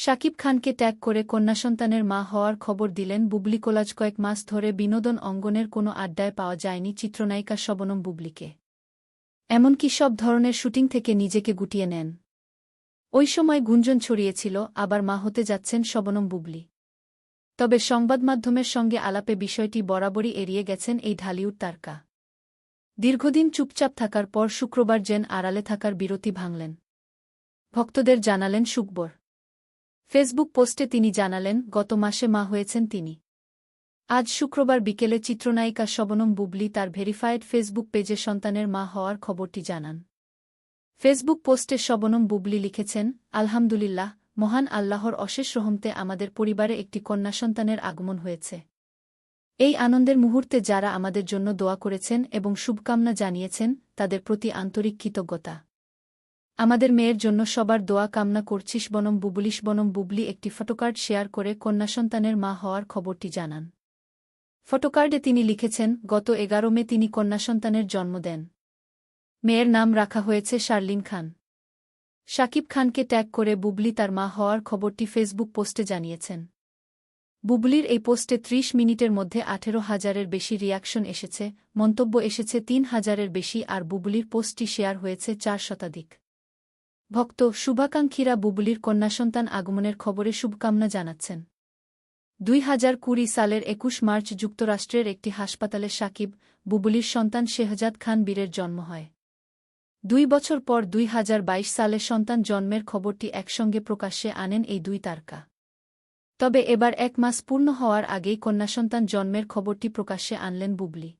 শাকিব খানকে ট্যাগ করে কন্যাসন্তানের মা হওয়ার খবর দিলেন বুবলি কোলাজ। কয়েক মাস ধরে বিনোদন অঙ্গনের কোনো আড্ডায় পাওয়া যায়নি চিত্রনায়িকা শবনম বুবলিকে। এমনকি সব ধরনের শুটিং থেকে নিজেকে গুটিয়ে নেন। ওই সময় গুঞ্জন ছড়িয়েছিল আবার মা হতে যাচ্ছেন শবনম বুবলি। তবে সংবাদমাধ্যমের সঙ্গে আলাপে বিষয়টি বরাবরই এড়িয়ে গেছেন এই ঢালিউড তারকা। দীর্ঘদিন চুপচাপ থাকার পর শুক্রবার যেন আড়ালে থাকার বিরতি ভাঙলেন। ভক্তদের জানালেন সুখবর। ফেসবুক পোস্টে তিনি জানালেন গত মাসে মা হয়েছেন তিনি। আজ শুক্রবার বিকেলে চিত্রনায়িকা শবনম বুবলি তার ভেরিফায়েড ফেসবুক পেজে সন্তানের মা হওয়ার খবরটি জানান। ফেসবুক পোস্টে শবনম বুবলি লিখেছেন, আলহামদুলিল্লাহ, মহান আল্লাহর অশেষ রহমতে আমাদের পরিবারে একটি কন্যা সন্তানের আগমন হয়েছে। এই আনন্দের মুহূর্তে যারা আমাদের জন্য দোয়া করেছেন এবং শুভকামনা জানিয়েছেন তাদের প্রতি আন্তরিক কৃতজ্ঞতা। আমাদের মেয়ের জন্য সবার দোয়া কামনা করছি। শবনম বুবলি একটি ফটোকার্ড শেয়ার করে কন্যাসন্তানের মা হওয়ার খবরটি জানান। ফটোকার্ডে তিনি লিখেছেন, গত 11 মে তিনি কন্যাসন্তানের জন্ম দেন। মেয়ের নাম রাখা হয়েছে শার্লিন খান। শাকিব খানকে ট্যাগ করে বুবলি তার মা হওয়ার খবরটি ফেসবুক পোস্টে জানিয়েছেন। বুবলির এই পোস্টে 30 মিনিটের মধ্যে 18,000-এর বেশি রিয়াকশন এসেছে, মন্তব্য এসেছে 3,000-এর বেশি আর বুবলির পোস্টটি শেয়ার হয়েছে 4 শতাধিক। ভক্ত, শুভাকাঙ্ক্ষীরা বুবলির কন্যাসন্তান আগমনের খবরে শুভকামনা জানাচ্ছেন। 2020 সালের 21 মার্চ যুক্তরাষ্ট্রের একটি হাসপাতালে শাকিব, বুবলির সন্তান শেহজাদ খান বীরের জন্ম হয়। 2 বছর পর 2022 সালে সন্তান জন্মের খবরটি একসঙ্গে প্রকাশ্যে আনেন এই দুই তারকা। তবে এবার 1 মাস পূর্ণ হওয়ার আগেই কন্যাসন্তান জন্মের খবরটি প্রকাশ্যে আনলেন বুবলি।